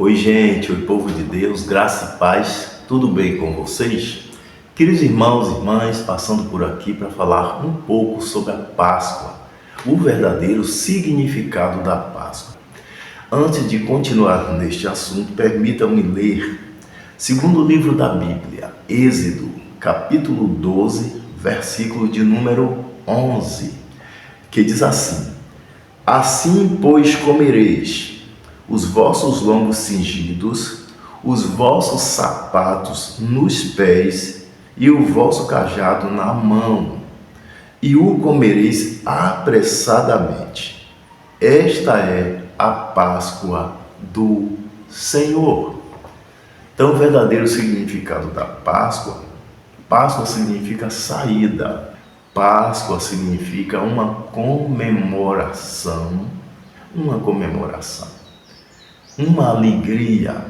Oi, gente, oi, povo de Deus, graça e paz, tudo bem com vocês? Queridos irmãos e irmãs, passando por aqui para falar um pouco sobre a Páscoa, o verdadeiro significado da Páscoa. Antes de continuar neste assunto, permita-me ler segundo livro da Bíblia, Êxodo, capítulo 12, versículo de número 11, que diz assim: Assim, pois, comereis os vossos lombos cingidos, os vossos sapatos nos pés e o vosso cajado na mão, e o comereis apressadamente. Esta é a Páscoa do Senhor. Então, o verdadeiro significado da Páscoa significa saída. Páscoa significa uma comemoração, uma alegria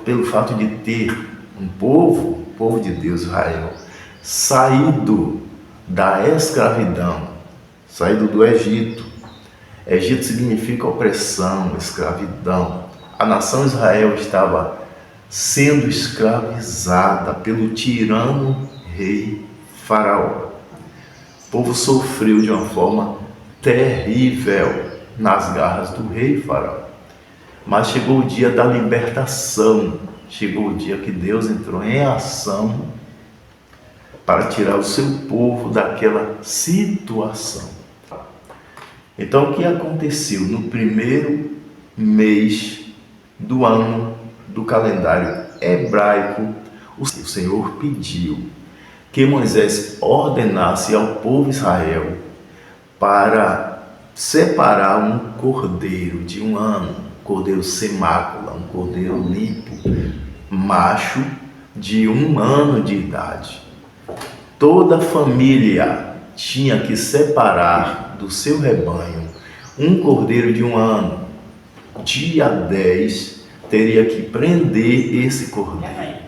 pelo fato de ter um povo de Deus, Israel, saído da escravidão, saído do Egito. Egito significa opressão, escravidão. A nação Israel estava sendo escravizada pelo tirano rei Faraó. O povo sofreu de uma forma terrível nas garras do rei Faraó. Mas chegou o dia da libertação, chegou o dia que Deus entrou em ação para tirar o seu povo daquela situação. Então, o que aconteceu no primeiro mês do ano do calendário hebraico? O Senhor pediu que Moisés ordenasse ao povo Israel para separar um cordeiro de um ano, cordeiro sem mácula, um cordeiro limpo, macho, de 1 ano de idade. Toda família tinha que separar do seu rebanho um cordeiro de 1 ano. Dia 10 teria que prender esse cordeiro,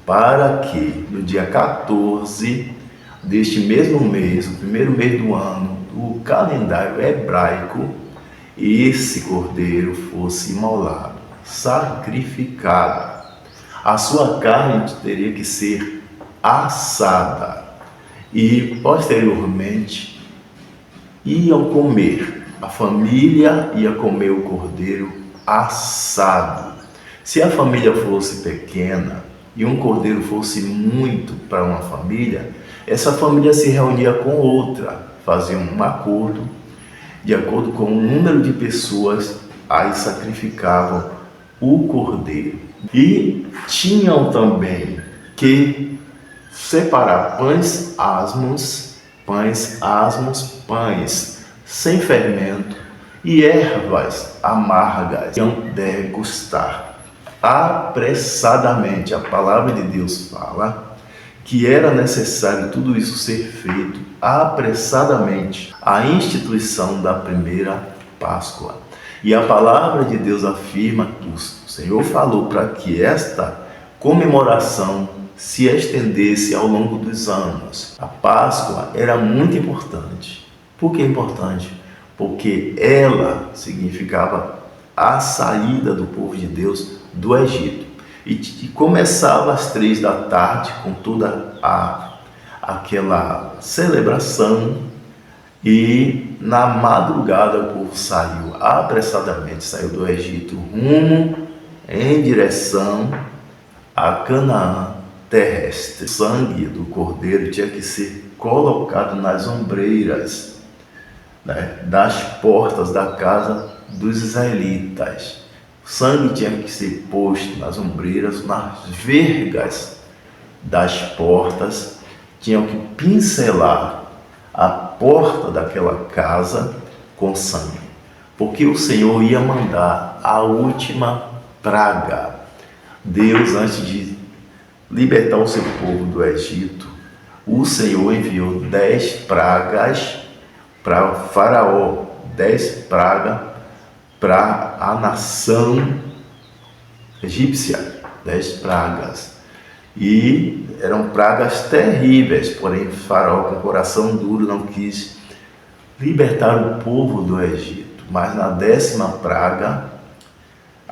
para que no dia 14 deste mesmo mês, o primeiro mês do ano, do calendário hebraico, esse cordeiro fosse imolado, sacrificado. A sua carne teria que ser assada e posteriormente iam comer. A família ia comer o cordeiro assado. Se a família fosse pequena e um cordeiro fosse muito para uma família, essa família se reunia com outra, fazia um acordo. De acordo com o número de pessoas, aí sacrificavam o cordeiro. E tinham também que separar pães asmos, pães sem fermento e ervas amargas. Iam degustar apressadamente. A palavra de Deus fala que era necessário tudo isso ser feito apressadamente, a instituição da primeira Páscoa. E a palavra de Deus afirma que o Senhor falou para que esta comemoração se estendesse ao longo dos anos. A Páscoa era muito importante. Por que importante? Porque ela significava a saída do povo de Deus do Egito. E começava às 3 da tarde com toda aquela celebração, e na madrugada o povo saiu apressadamente, saiu do Egito rumo em direção a Canaã terrestre. O sangue do cordeiro tinha que ser colocado nas ombreiras, das portas da casa dos israelitas. O sangue tinha que ser posto nas ombreiras, nas vergas das portas. Tinham que pincelar a porta daquela casa com sangue, porque o Senhor ia mandar a última praga. Deus, antes de libertar o seu povo do Egito, o Senhor enviou 10 pragas para Faraó, 10 pragas para a nação egípcia, 10 pragas. E eram pragas terríveis, porém Faraó, com coração duro, não quis libertar o povo do Egito. Mas na 10ª praga,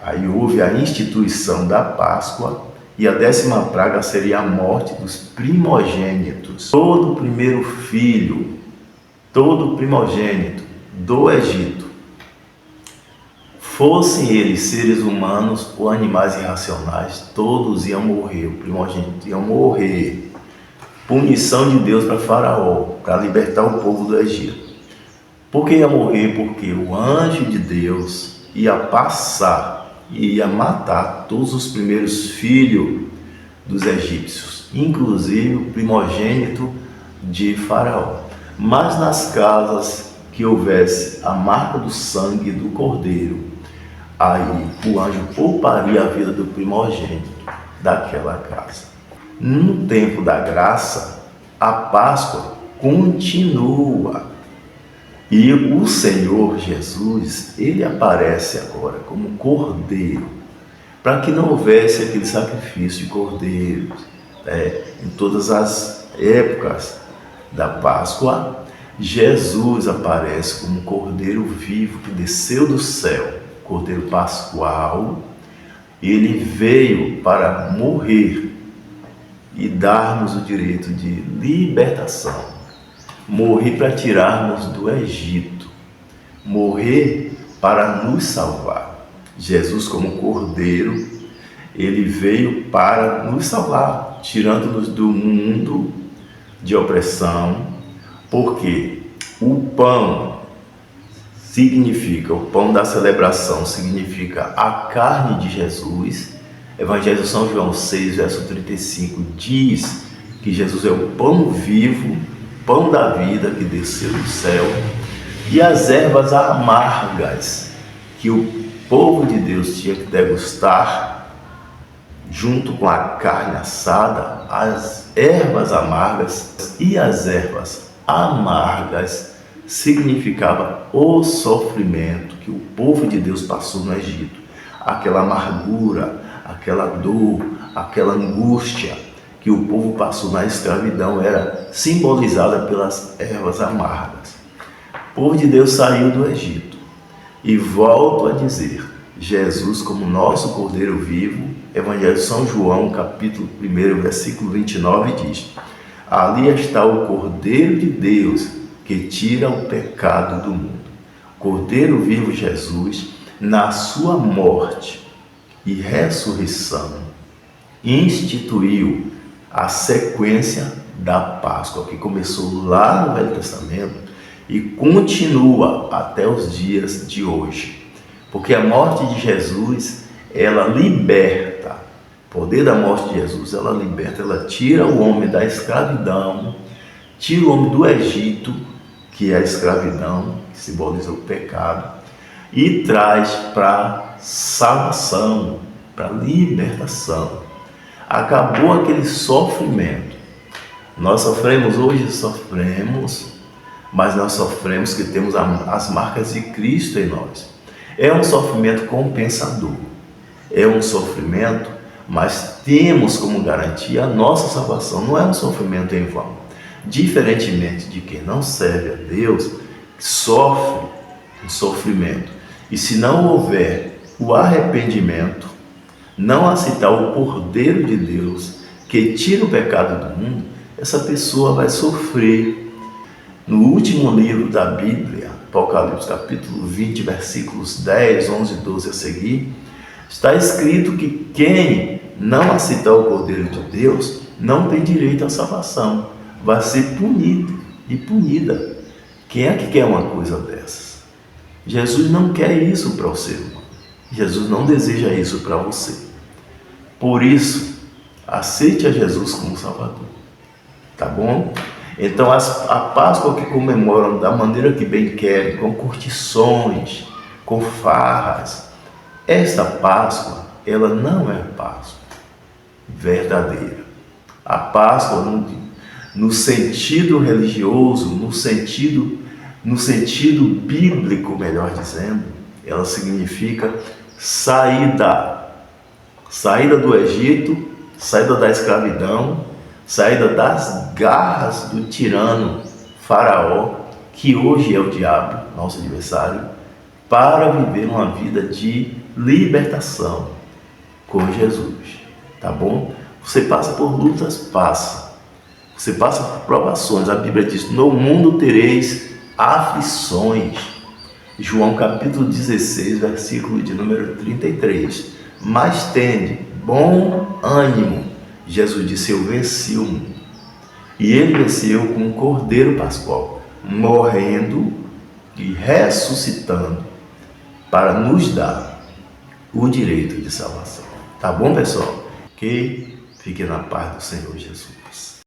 Aí houve a instituição da Páscoa, e a 10ª praga seria a morte dos primogênitos. Todo primeiro filho, todo primogênito do Egito, fossem eles seres humanos ou animais irracionais, todos iam morrer, o primogênito ia morrer. Punição de Deus para Faraó, para libertar o povo do Egito. Por que ia morrer? Porque o anjo de Deus ia passar e ia matar todos os primeiros filhos dos egípcios, inclusive o primogênito de Faraó. Mas nas casas que houvesse a marca do sangue do cordeiro, aí o anjo pouparia a vida do primogênito daquela casa. No tempo da graça, a Páscoa continua. E o Senhor Jesus, ele aparece agora como cordeiro, para que não houvesse aquele sacrifício de cordeiro, em todas as épocas da Páscoa. Jesus aparece como cordeiro vivo que desceu do céu, cordeiro pascual. Ele veio para morrer e dar-nos o direito de libertação. Morrer para tirarmos do Egito, morrer para nos salvar. Jesus, como cordeiro, ele veio para nos salvar, tirando-nos do mundo de opressão, porque o pão significa, o pão da celebração significa a carne de Jesus. Evangelho de São João 6, verso 35 diz que Jesus é o pão vivo, pão da vida que desceu do céu, e as ervas amargas que o povo de Deus tinha que degustar, junto com a carne assada, as ervas amargas, e as ervas amargas significava o sofrimento que o povo de Deus passou no Egito, aquela amargura, aquela dor, aquela angústia que o povo passou na escravidão era simbolizada pelas ervas amargas. O povo de Deus saiu do Egito. E volto a dizer, Jesus como nosso Cordeiro vivo, Evangelho de São João, capítulo 1, versículo 29 diz: ali está o Cordeiro de Deus que tira o pecado do mundo. Cordeiro vivo Jesus, na sua morte e ressurreição, instituiu a sequência da Páscoa, que começou lá no Velho Testamento e continua até os dias de hoje. Porque a morte de Jesus, ela liberta, o poder da morte de Jesus, ela liberta, ela tira o homem da escravidão, tira o homem do Egito, que é a escravidão, que simboliza o pecado, e traz para salvação, para libertação. Acabou aquele sofrimento. Nós sofremos hoje, mas nós sofremos que temos as marcas de Cristo em nós. É um sofrimento compensador, é um sofrimento, mas temos como garantia a nossa salvação. Não é um sofrimento em vão. Diferentemente de quem não serve a Deus, sofre um sofrimento. E se não houver o arrependimento, não aceitar o Cordeiro de Deus que tira o pecado do mundo, essa pessoa vai sofrer. No último livro da Bíblia, Apocalipse capítulo 20, versículos 10, 11 e 12 a seguir, está escrito que quem não aceitar o Cordeiro de Deus não tem direito à salvação, vai ser punido e punida. Quem é que quer uma coisa dessas? Jesus não quer isso para o ser humano. Jesus não deseja isso para você. Por isso, aceite a Jesus como Salvador. Tá bom? Então, a Páscoa que comemoram da maneira que bem querem, com curtições, com farras, esta Páscoa, ela não é Páscoa verdadeira. A Páscoa, no sentido religioso, no sentido bíblico, melhor dizendo, ela significa saída do Egito, saída da escravidão, saída das garras do tirano Faraó, que hoje é o diabo, nosso adversário, para viver uma vida de libertação com Jesus, tá bom? Você passa por lutas, passa. Você passa por provações. A Bíblia diz: no mundo tereis aflições. João capítulo 16, versículo de número 33. Mas tende bom ânimo. Jesus disse: eu venci o mundo. E ele venceu com um cordeiro pascual, morrendo e ressuscitando para nos dar o direito de salvação. Tá bom, pessoal? Que fique na paz do Senhor Jesus.